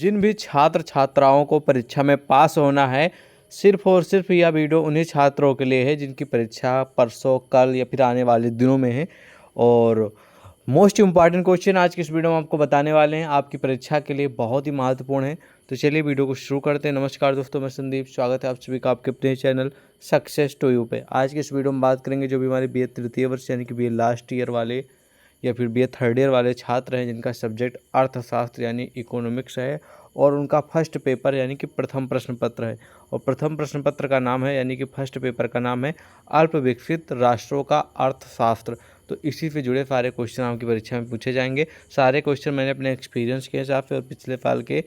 जिन भी छात्र छात्राओं को परीक्षा में पास होना है, सिर्फ और सिर्फ यह वीडियो उन्हीं छात्रों के लिए है जिनकी परीक्षा परसों, कल या फिर आने वाले दिनों में है। और मोस्ट इम्पॉर्टेंट क्वेश्चन आज की इस वीडियो में आपको बताने वाले हैं, आपकी परीक्षा के लिए बहुत ही महत्वपूर्ण है। तो चलिए वीडियो को शुरू करते हैं। नमस्कार दोस्तों, मैं संदीप, स्वागत है आप सभी का आपके अपने चैनल सक्सेस टू यू पे। आज की इस वीडियो में बात करेंगे जो भी हमारे BA तृतीय वर्ष यानी कि BA लास्ट ईयर वाले या फिर BA थर्ड ईयर वाले छात्र हैं जिनका सब्जेक्ट अर्थशास्त्र यानी इकोनॉमिक्स है और उनका फर्स्ट पेपर यानी कि प्रथम प्रश्न पत्र है। और प्रथम प्रश्न पत्र का नाम है यानी कि फर्स्ट पेपर का नाम है अल्प विकसित राष्ट्रों का अर्थशास्त्र। तो इसी से जुड़े सारे क्वेश्चन आपकी परीक्षा में पूछे जाएंगे। सारे क्वेश्चन मैंने अपने एक्सपीरियंस के हिसाब से और पिछले साल के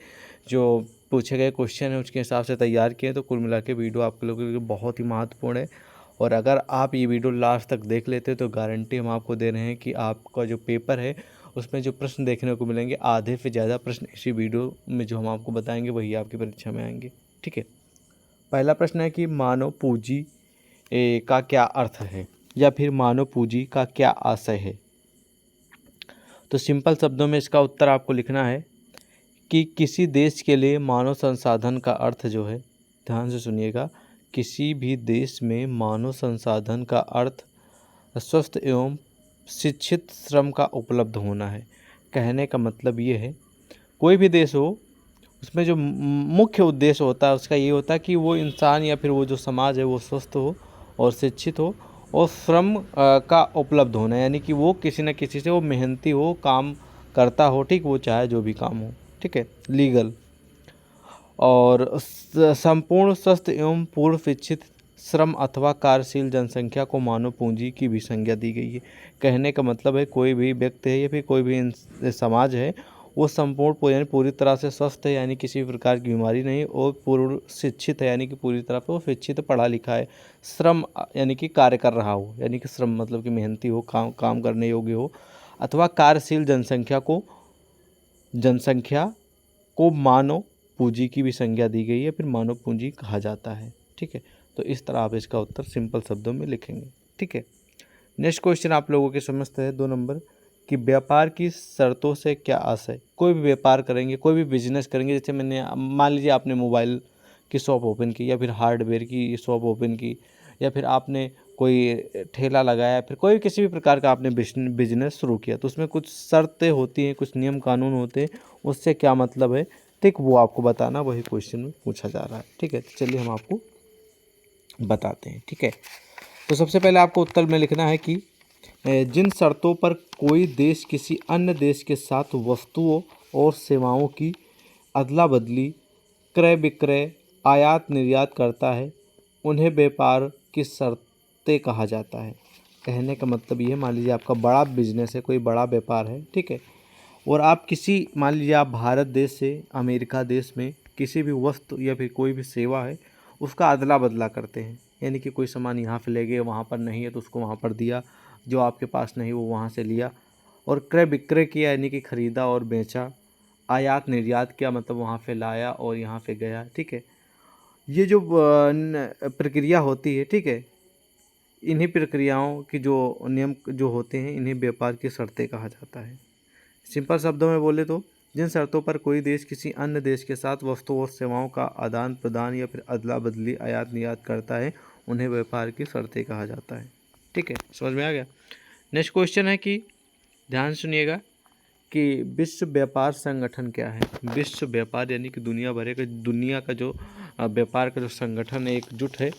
जो पूछे गए क्वेश्चन हैं उसके हिसाब से तैयार किए। तो कुल मिला के वीडियो आप लोगों के लिए बहुत ही महत्वपूर्ण है और अगर आप ये वीडियो लास्ट तक देख लेते तो गारंटी हम आपको दे रहे हैं कि आपका जो पेपर है उसमें जो प्रश्न देखने को मिलेंगे, आधे से ज़्यादा प्रश्न इसी वीडियो में जो हम आपको बताएंगे वही आपकी परीक्षा में आएंगे। ठीक है, पहला प्रश्न है कि मानव पूंजी का क्या अर्थ है या फिर मानव पूंजी का क्या आशय है। तो सिंपल शब्दों में इसका उत्तर आपको लिखना है कि किसी देश के लिए मानव संसाधन का अर्थ जो है, ध्यान से सुनिएगा, किसी भी देश में मानव संसाधन का अर्थ स्वस्थ एवं शिक्षित श्रम का उपलब्ध होना है। कहने का मतलब ये है कोई भी देश हो उसमें जो मुख्य उद्देश्य होता है उसका ये होता है कि वो इंसान या फिर वो जो समाज है वो स्वस्थ हो और शिक्षित हो और श्रम का उपलब्ध होना, यानी कि वो किसी न किसी से वो मेहनती हो, काम करता हो, ठीक, वो चाहे जो भी काम हो, ठीक है, लीगल और संपूर्ण स्वस्थ एवं पूर्ण शिक्षित श्रम अथवा कार्यशील जनसंख्या को मानव पूंजी की भी संज्ञा दी गई है। कहने का मतलब है कोई भी व्यक्ति है या फिर कोई भी समाज है वो संपूर्ण यानी पूरी तरह से स्वस्थ है यानी किसी भी प्रकार की बीमारी नहीं, और पूर्ण शिक्षित है यानी कि पूरी तरह से वो शिक्षित पढ़ा लिखा है, श्रम यानी कि कार्य कर रहा हो, यानी कि श्रम मतलब कि मेहनती हो, काम करने योग्य हो, अथवा कार्यशील जनसंख्या को मानव पूंजी की भी संज्ञा दी गई है, फिर मानव पूंजी कहा जाता है। ठीक है, तो इस तरह आप इसका उत्तर सिंपल शब्दों में लिखेंगे। ठीक है, नेक्स्ट क्वेश्चन आप लोगों के समझते हैं 2 नंबर कि व्यापार की शर्तों से क्या आशय। कोई भी व्यापार करेंगे, कोई भी बिजनेस करेंगे, जैसे मैंने मान लीजिए आपने मोबाइल की शॉप ओपन की या फिर हार्डवेयर की शॉप ओपन की या फिर आपने कोई ठेला लगाया, फिर कोई किसी भी प्रकार का आपने बिजनेस शुरू किया, तो उसमें कुछ शर्तें होती हैं, कुछ नियम कानून होते हैं, उससे क्या मतलब है, ठीक, वो आपको बताना, वही क्वेश्चन में पूछा जा रहा है। ठीक है, तो चलिए हम आपको बताते हैं। ठीक है, तो सबसे पहले आपको उत्तर में लिखना है कि जिन शर्तों पर कोई देश किसी अन्य देश के साथ वस्तुओं और सेवाओं की अदला बदली, क्रय विक्रय, आयात निर्यात करता है उन्हें व्यापार की शर्तें कहा जाता है। कहने का मतलब ये है, मान लीजिए आपका बड़ा बिजनेस है, कोई बड़ा व्यापार है, ठीक है, और आप किसी, मान लीजिए आप भारत देश से अमेरिका देश में किसी भी वस्तु या फिर कोई भी सेवा है उसका अदला बदला करते हैं, यानी कि कोई सामान यहाँ से ले गए, वहाँ पर नहीं है तो उसको वहाँ पर दिया, जो आपके पास नहीं वो वहाँ से लिया, और क्रय विक्रय किया यानी कि ख़रीदा और बेचा, आयात निर्यात किया मतलब वहाँ से लाया और यहाँ से गया। ठीक है, ये जो प्रक्रिया होती है, ठीक है, इन्हीं प्रक्रियाओं की जो नियम जो होते हैं इन्हें व्यापार की शर्तें कहा जाता है। सिंपल शब्दों में बोले तो जिन शर्तों पर कोई देश किसी अन्य देश के साथ वस्तुओं और सेवाओं का आदान प्रदान या फिर अदला बदली, आयात निर्यात करता है उन्हें व्यापार की शर्तें कहा जाता है। ठीक है, समझ में आ गया। नेक्स्ट क्वेश्चन है कि ध्यान सुनिएगा कि विश्व व्यापार संगठन क्या है। विश्व व्यापार यानी कि दुनिया का जो व्यापार का जो संगठन है, एकजुट है,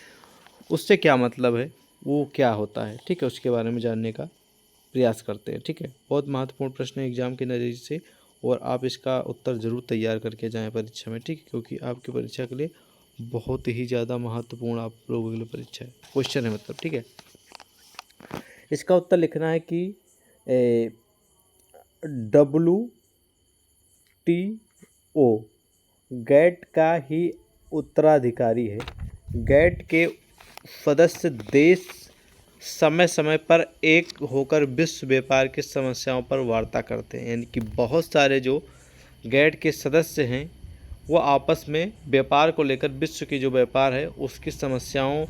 उससे क्या मतलब है, वो क्या होता है, ठीक है, उसके बारे में जानने का प्रयास करते हैं। ठीक है, बहुत महत्वपूर्ण प्रश्न है एग्जाम के नज़रिए से और आप इसका उत्तर ज़रूर तैयार करके जाएं परीक्षा में। ठीक है, क्योंकि आपकी परीक्षा के लिए बहुत ही ज़्यादा महत्वपूर्ण आप लोगों के लिए परीक्षा है, क्वेश्चन है मतलब। ठीक है, इसका उत्तर लिखना है कि WTO गैट का ही उत्तराधिकारी है। गैट के सदस्य देश समय समय पर एक होकर विश्व व्यापार की समस्याओं पर वार्ता करते हैं, यानी कि बहुत सारे जो गैट के सदस्य हैं वो आपस में व्यापार को लेकर, विश्व की जो व्यापार है उसकी समस्याओं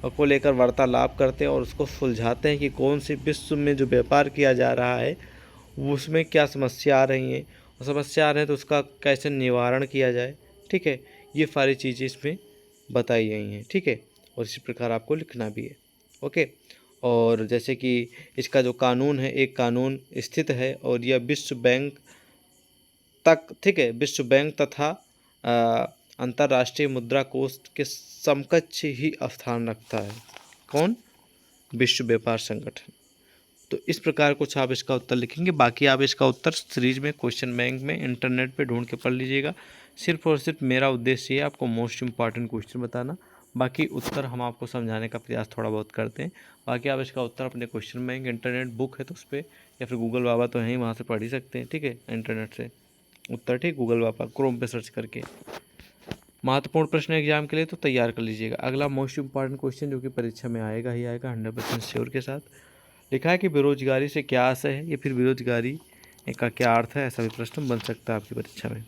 को लेकर वार्तालाप करते हैं और उसको सुलझाते हैं कि कौन सी विश्व में जो व्यापार किया जा रहा है उसमें क्या समस्या आ रही हैं समस्या आ रही है तो उसका कैसे निवारण किया जाए, ठीक है, ये सारी चीज़ें इसमें बताई गई हैं, ठीक है। और इसी प्रकार आपको लिखना भी है, ओके। और जैसे कि इसका जो कानून है, एक कानून स्थित है और यह विश्व बैंक तक, ठीक है, विश्व बैंक तथा अंतर्राष्ट्रीय मुद्रा कोष के समकक्ष ही स्थान रखता है। कौन? विश्व व्यापार संगठन। तो इस प्रकार कुछ आप इसका उत्तर लिखेंगे। बाकी आप इसका उत्तर सीरीज में, क्वेश्चन बैंक में, इंटरनेट पे ढूंढ के पढ़ लीजिएगा। सिर्फ और सिर्फ मेरा उद्देश्य ये आपको मोस्ट इंपॉर्टेंट क्वेश्चन बताना, बाकी उत्तर हम आपको समझाने का प्रयास थोड़ा बहुत करते हैं। बाकी आप इसका उत्तर अपने क्वेश्चन बैंक, इंटरनेट बुक है तो उस पर, या फिर गूगल बाबा तो है ही, वहाँ से पढ़ ही सकते हैं, ठीक है, इंटरनेट से उत्तर, ठीक, गूगल बाबा क्रोम पे सर्च करके। महत्वपूर्ण प्रश्न एग्जाम के लिए तो तैयार कर लीजिएगा। अगला मोस्ट इंपॉर्टेंट क्वेश्चन जो कि परीक्षा में आएगा ही आएगा 100% श्योर के साथ, लिखा है कि बेरोजगारी से क्या आशय है, या फिर बेरोजगारी का क्या अर्थ है, ऐसा भी प्रश्न बन सकता है आपकी परीक्षा में।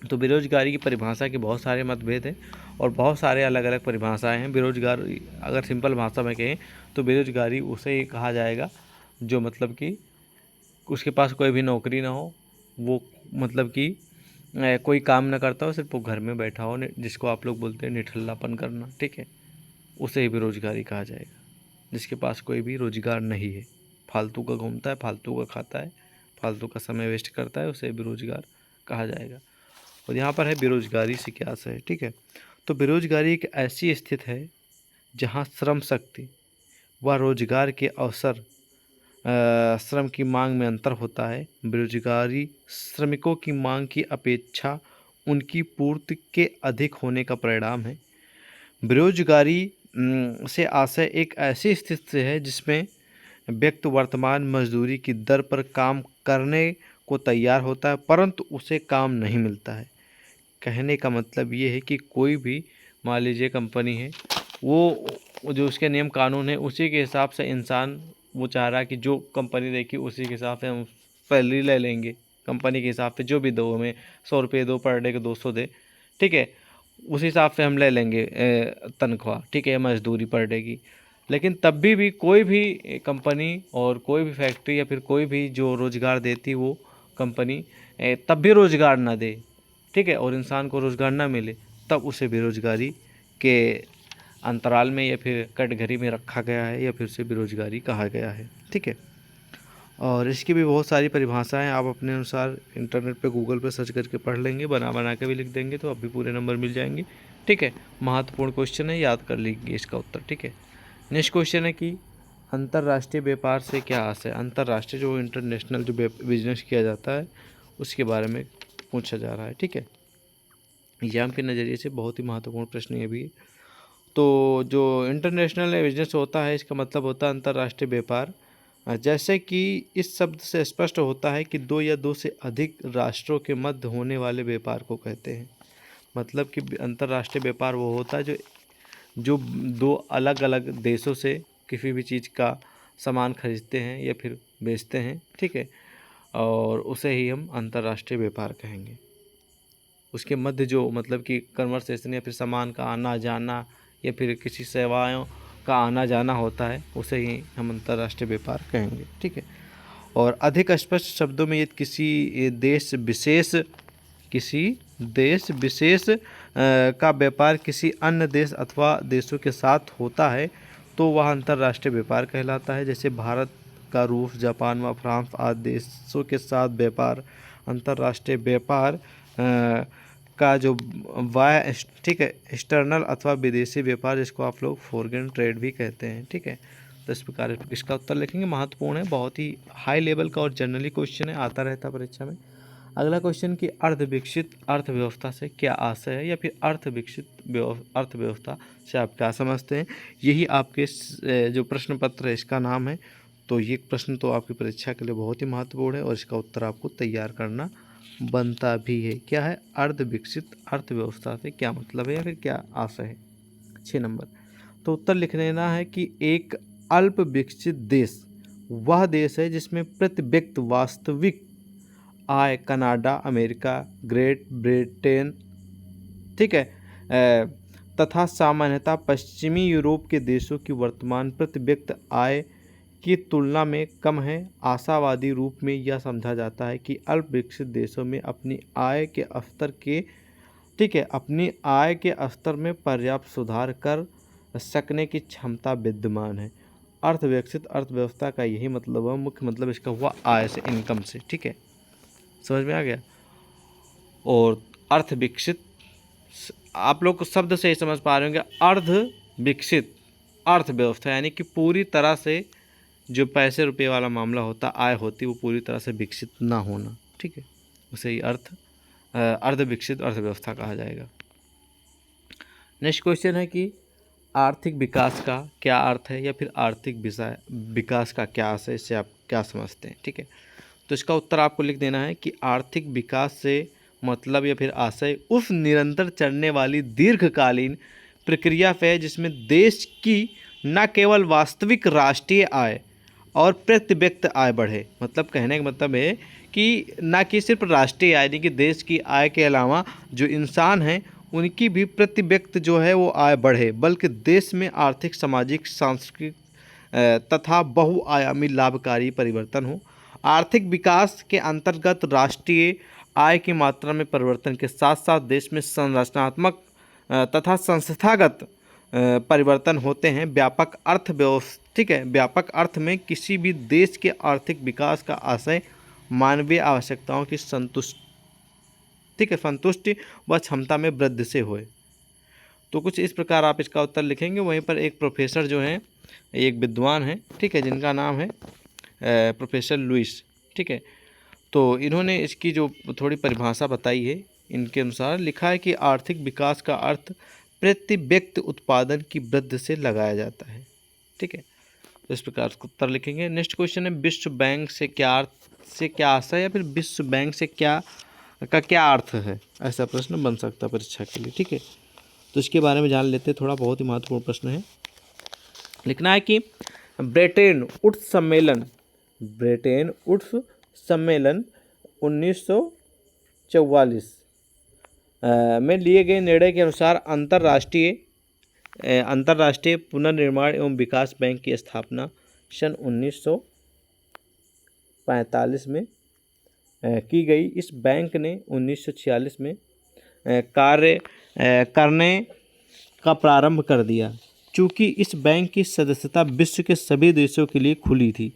तो बेरोजगारी की परिभाषा के बहुत सारे मतभेद हैं और बहुत सारे अलग अलग परिभाषाएं हैं। बेरोजगारी अगर सिंपल भाषा में कहें तो बेरोजगारी उसे ही कहा जाएगा जो मतलब कि उसके पास कोई भी नौकरी ना हो, वो मतलब कि कोई काम ना करता हो, सिर्फ वो घर में बैठा हो, जिसको आप लोग बोलते हैं निठल्लापन करना, ठीक है, उसे ही बेरोजगारी कहा जाएगा। जिसके पास कोई भी रोजगार नहीं है, फालतू का घूमता है, फालतू का खाता है, फालतू का समय वेस्ट करता है, उसे बेरोजगार कहा जाएगा। और यहाँ पर है बेरोजगारी से क्या है, ठीक है। तो बेरोजगारी एक ऐसी स्थिति है जहाँ श्रम शक्ति व रोजगार के अवसर, श्रम की मांग में अंतर होता है। बेरोजगारी श्रमिकों की मांग की अपेक्षा उनकी पूर्ति के अधिक होने का परिणाम है। बेरोजगारी से आशय एक ऐसी स्थिति से है जिसमें व्यक्ति वर्तमान मजदूरी की दर पर काम करने को तैयार होता है परंतु उसे काम नहीं मिलता है। कहने का मतलब ये है कि कोई भी, मान लीजिए कंपनी है, वो जो उसके नियम कानून है उसी के हिसाब से इंसान, वो चाह रहा है कि जो कंपनी देखी उसी के हिसाब से हम सैलरी ले लेंगे, कंपनी के हिसाब से जो भी दो, हमें 100 रुपये दो पर डे के 200 दे, ठीक है, उस हिसाब से हम ले लेंगे तनख्वाह, ठीक है, मजदूरी पर डे की। लेकिन तब भी कोई भी कंपनी और कोई भी फैक्ट्री या फिर कोई भी जो रोज़गार देती वो कंपनी तब भी रोज़गार ना दे, ठीक है, और इंसान को रोज़गार ना मिले, तब उसे बेरोज़गारी के अंतराल में या फिर कटघरी में रखा गया है या फिर उसे बेरोज़गारी कहा गया है, ठीक है। और इसकी भी बहुत सारी परिभाषाएं आप अपने अनुसार इंटरनेट पे, गूगल पे सर्च करके पढ़ लेंगे, बना के भी लिख देंगे तो अब भी पूरे नंबर मिल जाएंगे, ठीक है। महत्वपूर्ण क्वेश्चन है, याद कर लीजिए इसका उत्तर, ठीक है। नेक्स्ट क्वेश्चन है कि अंतर्राष्ट्रीय व्यापार से क्या आशय है। अंतर्राष्ट्रीय जो इंटरनेशनल जो बिजनेस किया जाता है उसके बारे में पूछा जा रहा है, ठीक है। एग्जाम के नज़रिए से बहुत ही महत्वपूर्ण प्रश्न ये भी है। तो जो इंटरनेशनल बिजनेस होता है इसका मतलब होता है अंतर्राष्ट्रीय व्यापार। जैसे कि इस शब्द से स्पष्ट होता है कि दो या दो से अधिक राष्ट्रों के मध्य होने वाले व्यापार को कहते हैं। मतलब कि अंतर्राष्ट्रीय व्यापार वो होता है जो दो अलग अलग देशों से किसी भी चीज़ का सामान खरीदते हैं या फिर बेचते हैं, ठीक है, और उसे ही हम अंतर्राष्ट्रीय व्यापार कहेंगे। उसके मध्य जो मतलब कि कन्वर्सेशन या फिर सामान का आना जाना या फिर किसी सेवाओं का आना जाना होता है उसे ही हम अंतर्राष्ट्रीय व्यापार कहेंगे, ठीक है। और अधिक स्पष्ट शब्दों में ये किसी देश विशेष का व्यापार किसी अन्य देश अथवा देशों के साथ होता है तो वह अंतर्राष्ट्रीय व्यापार कहलाता है। जैसे भारत का रूस, जापान व फ्रांस आदि देशों के साथ व्यापार अंतर्राष्ट्रीय व्यापार का जो ठीक है, एक्सटर्नल अथवा विदेशी व्यापार जिसको आप लोग फॉरेन ट्रेड भी कहते हैं, ठीक है। तो इस प्रकार इसका उत्तर लिखेंगे। महत्वपूर्ण है, बहुत ही हाई लेवल का और जनरली क्वेश्चन है, आता रहता है परीक्षा में। अगला क्वेश्चन कि अर्धविकसित अर्थव्यवस्था से क्या आशय है, या फिर अर्थविकसित अर्थव्यवस्था से आप क्या समझते हैं। यही आपके जो प्रश्न पत्र है इसका नाम है। तो ये प्रश्न तो आपकी परीक्षा के लिए बहुत ही महत्वपूर्ण है और इसका उत्तर आपको तैयार करना बनता भी है। क्या है? अर्धविकसित अर्थव्यवस्था से क्या मतलब है या फिर क्या आशय है। 6 नंबर, तो उत्तर लिख लेना है कि एक अल्प विकसित देश वह देश है जिसमें प्रति व्यक्ति वास्तविक आय कनाडा, अमेरिका, ग्रेट ब्रिटेन, ठीक है, तथा सामान्यतः पश्चिमी यूरोप के देशों की वर्तमान प्रति व्यक्ति आय की तुलना में कम है। आशावादी रूप में यह समझा जाता है कि अल्प विकसित देशों में अपनी आय के स्तर के अपनी आय के स्तर में पर्याप्त सुधार कर सकने की क्षमता विद्यमान है। अर्थविकसित अर्थव्यवस्था का यही मतलब है, मुख्य मतलब इसका हुआ आय से, इनकम से। ठीक है, समझ में आ गया। और अर्थ विकसित, आप लोग शब्द से ही समझ पा रहे होंगे, अर्ध विकसित अर्थव्यवस्था यानी कि पूरी तरह से जो पैसे रुपए वाला मामला होता, आय होती, वो पूरी तरह से विकसित ना होना। ठीक है, उसे ही अर्ध विकसित अर्थव्यवस्था कहा जाएगा। नेक्स्ट क्वेश्चन है कि आर्थिक विकास का क्या अर्थ है, या फिर आर्थिक विकास का क्या अर्थ है, इससे आप क्या समझते हैं। ठीक है, तो इसका उत्तर आपको लिख देना है कि आर्थिक विकास से मतलब या फिर आशय उस निरंतर चलने वाली दीर्घकालीन प्रक्रिया पे है जिसमें देश की न केवल वास्तविक राष्ट्रीय आय और प्रति व्यक्ति आय बढ़े। मतलब कहने का मतलब है कि न कि सिर्फ राष्ट्रीय आय यानी कि देश की आय के अलावा जो इंसान हैं उनकी भी प्रति व्यक्ति जो है वो आय बढ़े, बल्कि देश में आर्थिक, सामाजिक, सांस्कृतिक तथा बहुआयामी लाभकारी परिवर्तन हो। आर्थिक विकास के अंतर्गत राष्ट्रीय आय की मात्रा में परिवर्तन के साथ साथ देश में संरचनात्मक तथा संस्थागत परिवर्तन होते हैं। व्यापक अर्थव्यवस्था, ठीक है, व्यापक अर्थ में किसी भी देश के आर्थिक विकास का आशय मानवीय आवश्यकताओं की संतुष्टि व क्षमता में वृद्धि से होए। तो कुछ इस प्रकार आप इसका उत्तर लिखेंगे। वहीं पर एक प्रोफेसर जो हैं, एक विद्वान हैं, ठीक है, जिनका नाम है प्रोफेसर लुइस। ठीक है, तो इन्होंने इसकी जो थोड़ी परिभाषा बताई है, इनके अनुसार लिखा है कि आर्थिक विकास का अर्थ प्रति व्यक्ति उत्पादन की वृद्धि से लगाया जाता है। ठीक है, तो इस प्रकार उसका उत्तर लिखेंगे। नेक्स्ट क्वेश्चन है विश्व बैंक से क्या आशय, या फिर विश्व बैंक से क्या अर्थ है, ऐसा प्रश्न बन सकता है परीक्षा के लिए। ठीक है, तो इसके बारे में जान लेते हैं थोड़ा, बहुत ही महत्वपूर्ण प्रश्न है। लिखना है कि ब्रिटेन वुड्स सम्मेलन 1944 में लिए गए निर्णय के अनुसार अंतर्राष्ट्रीय पुनर्निर्माण एवं विकास बैंक की स्थापना सन 1945 में की गई। इस बैंक ने 1946 में कार्य करने का प्रारंभ कर दिया। चूँकि इस बैंक की सदस्यता विश्व के सभी देशों के लिए खुली थी,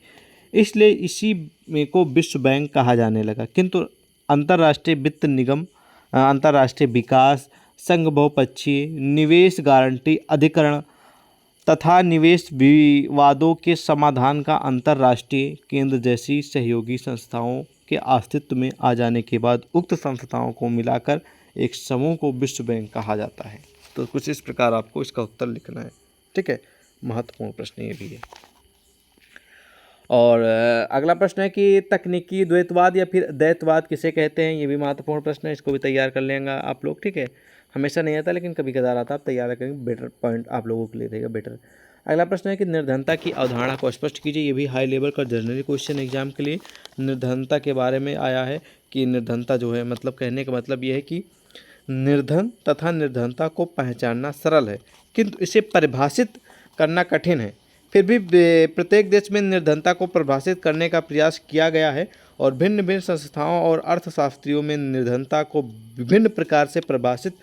इसलिए इसी में को विश्व बैंक कहा जाने लगा। किंतु अंतर्राष्ट्रीय वित्त निगम, अंतर्राष्ट्रीय विकास संघ, बहुपक्षीय निवेश गारंटी अधिकरण तथा निवेश विवादों के समाधान का अंतर्राष्ट्रीय केंद्र जैसी सहयोगी संस्थाओं के अस्तित्व में आ जाने के बाद उक्त संस्थाओं को मिलाकर एक समूह को विश्व बैंक कहा जाता है। तो कुछ इस प्रकार आपको इसका उत्तर लिखना है। ठीक है, महत्वपूर्ण प्रश्न ये भी है। और अगला प्रश्न है कि तकनीकी द्वैतवाद या फिर द्वैतवाद किसे कहते हैं, ये भी महत्वपूर्ण प्रश्न है। इसको भी तैयार कर लेंगे आप लोग। ठीक है, हमेशा नहीं आता लेकिन कभी कदार आता, आप तैयार करेंगे, बेटर पॉइंट आप लोगों के लिए रहेगा, बेटर। अगला प्रश्न है कि निर्धनता की अवधारणा को स्पष्ट कीजिए। ये भी हाई लेवल का जनरल क्वेश्चन एग्जाम के लिए निर्धनता के बारे में आया है कि निर्धनता जो है, मतलब कहने का मतलब ये है कि निर्धन तथा निर्धनता को पहचानना सरल है किंतु इसे परिभाषित करना कठिन है। फिर भी प्रत्येक देश में निर्धनता को परिभाषित करने का प्रयास किया गया है और भिन्न भिन्न संस्थाओं और अर्थशास्त्रियों में निर्धनता को विभिन्न प्रकार से परिभाषित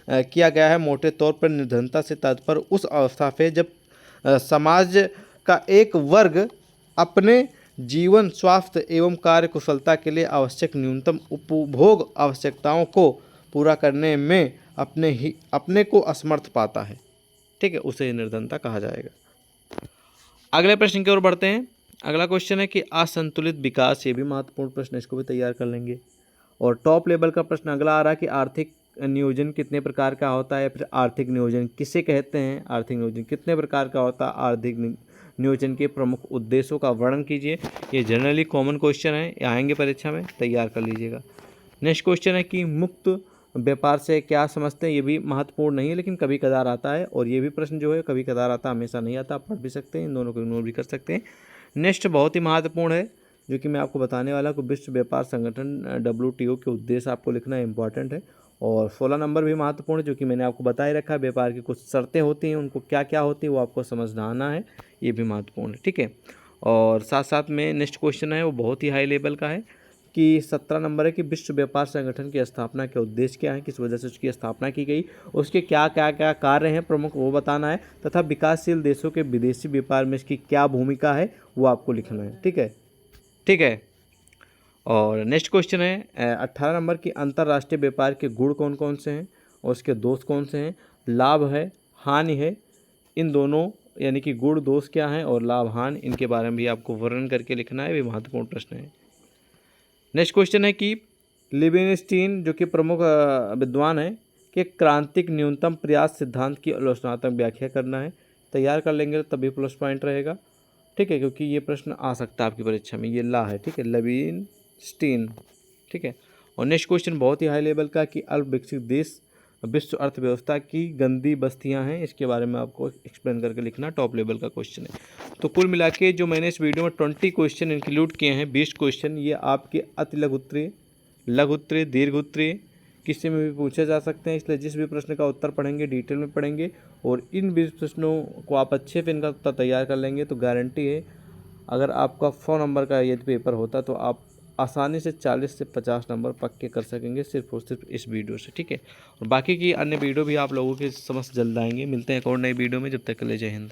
किया गया है। मोटे तौर पर निर्धनता से तात्पर्य उस अवस्था पे जब समाज का एक वर्ग अपने जीवन, स्वास्थ्य एवं कार्य कुशलता के लिए आवश्यक न्यूनतम उपभोग आवश्यकताओं को पूरा करने में अपने को असमर्थ पाता है। ठीक है, उसे निर्धनता कहा जाएगा। अगले प्रश्न की ओर बढ़ते हैं। अगला क्वेश्चन है कि असंतुलित विकास, ये भी महत्वपूर्ण प्रश्न, इसको भी तैयार कर लेंगे। और टॉप लेवल का प्रश्न अगला आ रहा है कि आर्थिक नियोजन कितने प्रकार का होता है, फिर आर्थिक नियोजन किसे कहते हैं, आर्थिक नियोजन कितने प्रकार का होता है, आर्थिक नियोजन के प्रमुख उद्देश्यों का वर्णन कीजिए। ये जनरली कॉमन क्वेश्चन है, आएंगे परीक्षा में, तैयार कर लीजिएगा। नेक्स्ट क्वेश्चन है कि मुक्त व्यापार से क्या समझते हैं। ये भी महत्वपूर्ण नहीं है लेकिन कभी कदार आता है, और ये भी प्रश्न जो है कभी कदार आता, हमेशा नहीं आता, आप पढ़ भी सकते हैं, इन दोनों को इग्नोर भी कर सकते हैं। नेक्स्ट बहुत ही महत्वपूर्ण है जो कि मैं आपको बताने वाला हूँ, विश्व व्यापार संगठन WTO के उद्देश्य आपको लिखना इंपॉर्टेंट है। और 16 नंबर भी महत्वपूर्ण है जो कि मैंने आपको बताए रखा है, व्यापार की कुछ शर्तें होती हैं, उनको क्या क्या होती है वो आपको समझना आना है, ये भी महत्वपूर्ण है। ठीक है, और साथ साथ में नेक्स्ट क्वेश्चन है वो बहुत ही हाई लेवल का है कि 17 नंबर है कि विश्व व्यापार संगठन की स्थापना के उद्देश्य क्या है, किस वजह से उसकी स्थापना की गई, उसके क्या क्या क्या कार्य हैं प्रमुख वो बताना है, तथा विकासशील देशों के विदेशी व्यापार में इसकी क्या भूमिका है वो आपको लिखना है। ठीक है, ठीक है। और नेक्स्ट क्वेश्चन है 18 नंबर की अंतर्राष्ट्रीय व्यापार के गुण कौन कौन से हैं और उसके दोष कौन से हैं, लाभ है हानि है, इन दोनों यानी कि गुण दोष क्या हैं और लाभ हानि, इनके बारे में भी आपको वर्णन करके लिखना है, ये महत्वपूर्ण प्रश्न है। नेक्स्ट क्वेश्चन है कि लिविंगस्टीन जो कि प्रमुख विद्वान है कि क्रांतिक न्यूनतम प्रयास सिद्धांत की आलोचनात्मक व्याख्या करना है। तैयार कर लेंगे तभी प्लस पॉइंट रहेगा। ठीक है, क्योंकि ये प्रश्न आ सकता है आपकी परीक्षा में, ये ला है। ठीक है, लिविंगस्टीन। ठीक है। और नेक्स्ट क्वेश्चन बहुत ही हाई लेवल का कि अल्प विकसित देश विश्व अर्थव्यवस्था की गंदी बस्तियां हैं, इसके बारे में आपको एक्सप्लेन करके लिखना, टॉप लेवल का क्वेश्चन है। तो कुल मिला के जो मैंने इस वीडियो में 20 क्वेश्चन इंक्लूड किए हैं, 20 क्वेश्चन ये आपके अति लघु उत्तरीय, लघु उत्तरीय, दीर्घ उत्तरीय किसी में भी पूछे जा सकते हैं, इसलिए जिस भी प्रश्न का उत्तर पढ़ेंगे डिटेल में पढ़ेंगे और इन 20 प्रश्नों को आप अच्छे से इनका उत्तर तैयार कर लेंगे तो गारंटी है अगर आपका 100 नंबर का यदि पेपर होता तो आप आसानी से 40 से 50 नंबर पक्के कर सकेंगे सिर्फ और सिर्फ इस वीडियो से। ठीक है, और बाकी की अन्य वीडियो भी आप लोगों की समझ जल्द आएंगे। मिलते हैं एक और नई वीडियो में, जब तक के लिए जय हिंद।